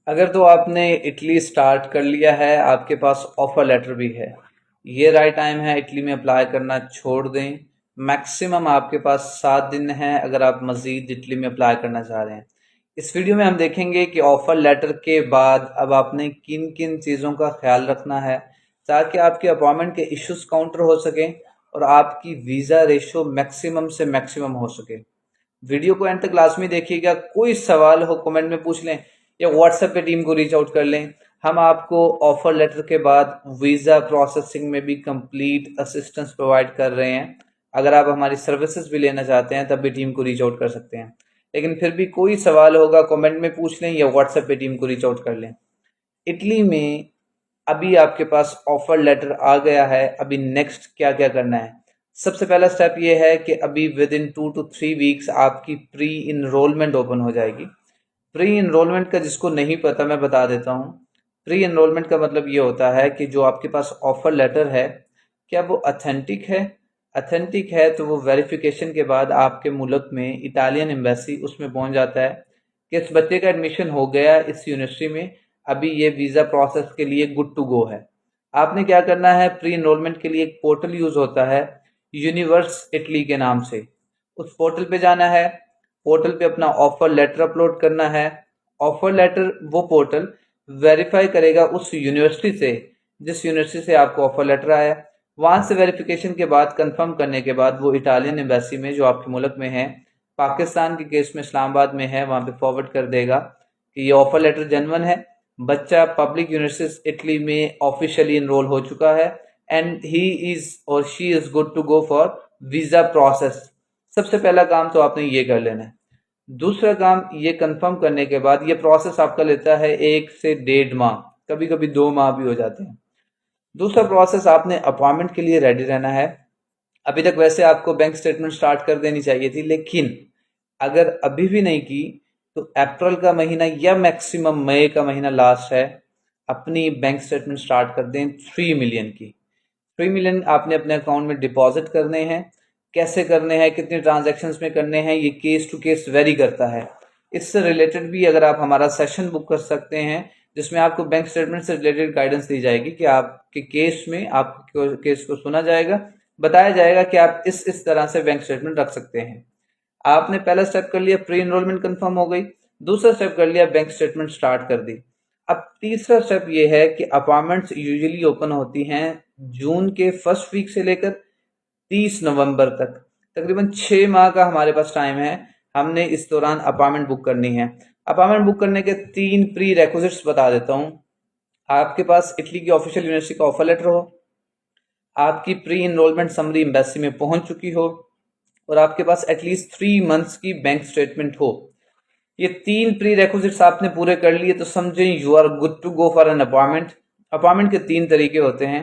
अगर तो आपने इटली स्टार्ट कर लिया है, आपके पास ऑफर लेटर भी है, ये राइट टाइम है इटली में अप्लाई करना छोड़ दें। मैक्सिमम आपके पास 7 दिन है अगर आप मज़ीद इटली में अप्लाई करना चाह रहे हैं। इस वीडियो में हम देखेंगे कि ऑफर लेटर के बाद अब आपने किन किन चीज़ों का ख्याल रखना है ताकि आपके अपॉइंटमेंट के इश्यूज काउंटर हो सकें और आपकी वीज़ा रेशो मैक्सिमम से मैक्सिमम हो सके। वीडियो को एंड तक लाजमी देखिएगा। कोई सवाल हो कमेंट में पूछ लें या व्हाट्सएप पे टीम को रीच आउट कर लें। हम आपको ऑफर लेटर के बाद वीज़ा प्रोसेसिंग में भी कंप्लीट असिस्टेंस प्रोवाइड कर रहे हैं। अगर आप हमारी सर्विसेज भी लेना चाहते हैं तब भी टीम को रीच आउट कर सकते हैं। लेकिन फिर भी कोई सवाल होगा कमेंट में पूछ लें या व्हाट्सएप पे टीम को रीच आउट कर लें। इटली में अभी आपके पास ऑफर लेटर आ गया है, अभी नेक्स्ट क्या क्या करना है। सबसे पहला स्टेप ये है कि अभी विद इन 2 to 3 वीक्स आपकी प्री इनरोलमेंट ओपन हो जाएगी। प्री इनरोलमेंट का जिसको नहीं पता मैं बता देता हूँ। प्री इनरोलमेंट का मतलब ये होता है कि जो आपके पास ऑफर लेटर है क्या वो अथेंटिक है। अथेंटिक है तो वो वेरिफिकेशन के बाद आपके मुल्क में इटालियन एम्बेसी उसमें पहुंच जाता है कि इस बच्चे का एडमिशन हो गया इस यूनिवर्सिटी में, अभी ये वीज़ा प्रोसेस के लिए गुड टू गो है। आपने क्या करना है, प्री इनरोलमेंट के लिए एक पोर्टल यूज़ होता है यूनिवर्स इटली के नाम से। उस पोर्टल पे जाना है, पोर्टल पे अपना ऑफर लेटर अपलोड करना है। ऑफर लेटर वो पोर्टल वेरीफाई करेगा उस यूनिवर्सिटी से जिस यूनिवर्सिटी से आपको ऑफर लेटर आया। वहां से वेरिफिकेशन के बाद कंफर्म करने के बाद वो इटालियन एम्बेसी में जो आपके मुल्क में है, पाकिस्तान के केस में इस्लामाबाद में है, वहां पे फॉरवर्ड कर देगा कि ये ऑफर लेटर जेन्युइन है, बच्चा पब्लिक यूनिवर्सिटी इटली में ऑफिशियली इनरोल हो चुका है एंड ही इज और she is good to go for visa process. सबसे पहला काम तो आपने ये कर लेना है। दूसरा काम ये कंफर्म करने के बाद ये प्रोसेस आपका लेता है 1 से 1.5 माह, कभी कभी 2 माह भी हो जाते हैं। दूसरा प्रोसेस, आपने अपॉइंटमेंट के लिए रेडी रहना है। अभी तक वैसे आपको बैंक स्टेटमेंट स्टार्ट कर देनी चाहिए थी, लेकिन अगर अभी भी नहीं की तो अप्रैल का महीना या मैक्सिमम मई का महीना लास्ट है, अपनी बैंक स्टेटमेंट स्टार्ट कर दें 3 मिलियन की। 3 मिलियन आपने अपने अकाउंट में डिपॉजिट करने हैं। कैसे करने हैं, कितने ट्रांजैक्शंस में करने हैं, ये केस टू केस वेरी करता है। इससे रिलेटेड भी अगर आप हमारा सेशन बुक कर सकते हैं जिसमें आपको बैंक स्टेटमेंट से रिलेटेड गाइडेंस दी जाएगी कि आपके केस में आपके केस को सुना जाएगा, बताया जाएगा कि आप इस तरह से बैंक स्टेटमेंट रख सकते हैं। आपने पहला स्टेप कर लिया, प्री एनरोलमेंट कंफर्म हो गई। दूसरा स्टेप कर लिया, बैंक स्टेटमेंट स्टार्ट कर दी। अब तीसरा स्टेप ये है कि अपॉइंटमेंट्स यूजुअली ओपन होती हैं जून के फर्स्ट वीक से लेकर 30 नवंबर तक। तकरीबन 6 माह का हमारे पास टाइम है, हमने इस दौरान अपॉइंटमेंट बुक करनी है। अपॉइंटमेंट बुक करने के 3 प्री रेक्विजिट्स बता देता हूँ। आपके पास इटली की ऑफिशियल यूनिवर्सिटी का ऑफर लेटर हो, आपकी प्री इनरोलमेंट समरी एम्बेसी में पहुंच चुकी हो और आपके पास एटलीस्ट 3 मंथ्स की बैंक स्टेटमेंट हो। ये 3 प्री रेक्विजिट्स आपने पूरे कर लिए तो समझें you are good to go for an appointment. Appointment के 3 तरीके होते हैं।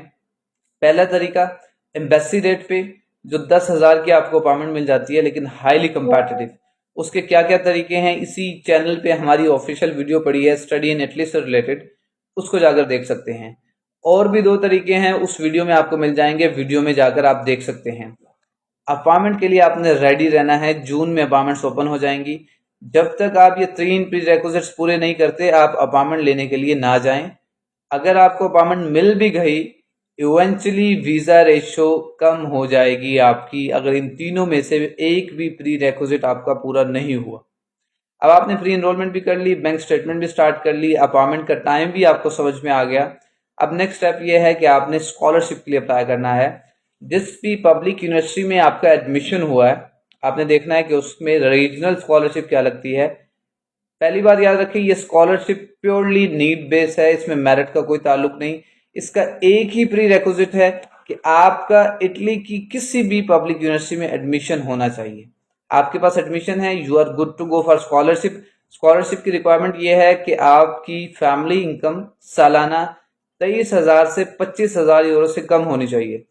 पहला तरीका, एम्बेसी रेट पे जो 10,000 की आपको अपॉइंटमेंट मिल जाती है लेकिन हाईली कंपैटिटिव। उसके क्या क्या तरीके हैं, इसी चैनल पे हमारी ऑफिशियल वीडियो पड़ी है स्टडी इन इटली से रिलेटेड, उसको जाकर देख सकते हैं। और भी 2 तरीके हैं, उस वीडियो में आपको मिल जाएंगे, वीडियो में जाकर आप देख सकते हैं। अपॉइंटमेंट के लिए आपने रेडी रहना है, जून में अपॉइंटमेंट्स ओपन हो जाएंगी। जब तक आप ये 3 प्री पूरे नहीं करते आप अपॉइंटमेंट लेने के लिए ना जाएं। अगर आपको अपॉइंटमेंट मिल भी गई, इवेंचुअली वीजा रेशो कम हो जाएगी आपकी अगर इन तीनों में से एक भी प्री रेक्विजिट आपका पूरा नहीं हुआ। अब आपने प्री एनरोलमेंट भी कर ली, बैंक स्टेटमेंट भी स्टार्ट कर ली, अपॉइंटमेंट का टाइम भी आपको समझ में आ गया। अब नेक्स्ट स्टेप ये है कि आपने स्कॉलरशिप के लिए अप्लाई करना है। जिस भी पब्लिक यूनिवर्सिटी में आपका एडमिशन हुआ है, आपने देखना है कि उसमें रीजनल स्कॉलरशिप क्या लगती है। पहली बात याद रखिए, ये स्कॉलरशिप प्योरली नीड बेस है, इसमें मेरिट का कोई ताल्लुक नहीं। इसका एक ही प्री रेक्विजिट है कि आपका इटली की किसी भी पब्लिक यूनिवर्सिटी में एडमिशन होना चाहिए। आपके पास एडमिशन है, you are good to go for scholarship. Scholarship की रिक्वायरमेंट ये है कि आपकी फैमिली इनकम सालाना 23,000 से 25,000 यूरो से कम होनी चाहिए।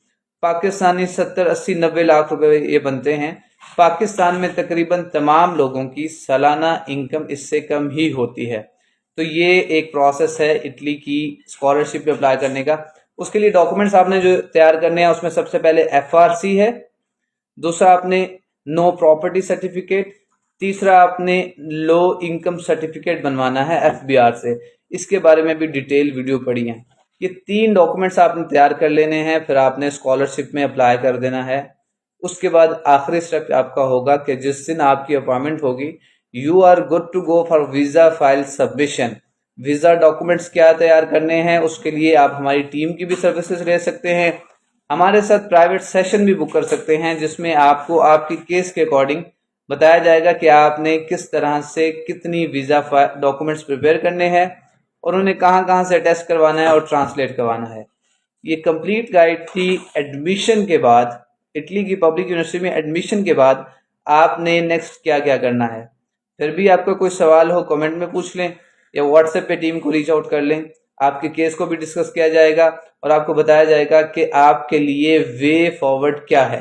पाकिस्तानी 70, 80, 90 लाख रुपए ये बनते हैं। पाकिस्तान में तकरीबन तमाम लोगों की सालाना इनकम इससे कम ही होती है। तो ये एक प्रोसेस है इटली की स्कॉलरशिप पे अप्लाई करने का। उसके लिए डॉक्यूमेंट्स आपने जो तैयार करने हैं उसमें सबसे पहले FRC है, दूसरा आपने नो प्रॉपर्टी सर्टिफिकेट, तीसरा आपने लो इनकम सर्टिफिकेट बनवाना है FBR से। इसके बारे में भी डिटेल वीडियो पड़ी है। ये 3 डॉक्यूमेंट्स आपने तैयार कर लेने हैं, फिर आपने स्कॉलरशिप में अप्लाई कर देना है। उसके बाद आखिरी स्टेप आपका होगा कि जिस दिन आपकी अपॉइंटमेंट होगी, you are good to go for visa file submission. Visa documents क्या तैयार करने हैं, उसके लिए आप हमारी टीम की भी सर्विसेज ले सकते हैं, हमारे साथ प्राइवेट सेशन भी बुक कर सकते हैं, जिसमें आपको आपकी केस के अकॉर्डिंग बताया जाएगा कि आपने किस तरह से कितनी वीज़ा डॉक्यूमेंट्स प्रिपेयर करने हैं और उन्हें कहाँ कहाँ से टेस्ट करवाना है और ट्रांसलेट करवाना है। ये कंप्लीट गाइड थी एडमिशन के बाद, इटली की पब्लिक यूनिवर्सिटी में एडमिशन के बाद आपने नेक्स्ट क्या क्या करना है। फिर भी आपका कोई सवाल हो कमेंट में पूछ लें या व्हाट्सएप पे टीम को रीच आउट कर लें। आपके केस को भी डिस्कस किया जाएगा और आपको बताया जाएगा कि आपके लिए वे फॉरवर्ड क्या है।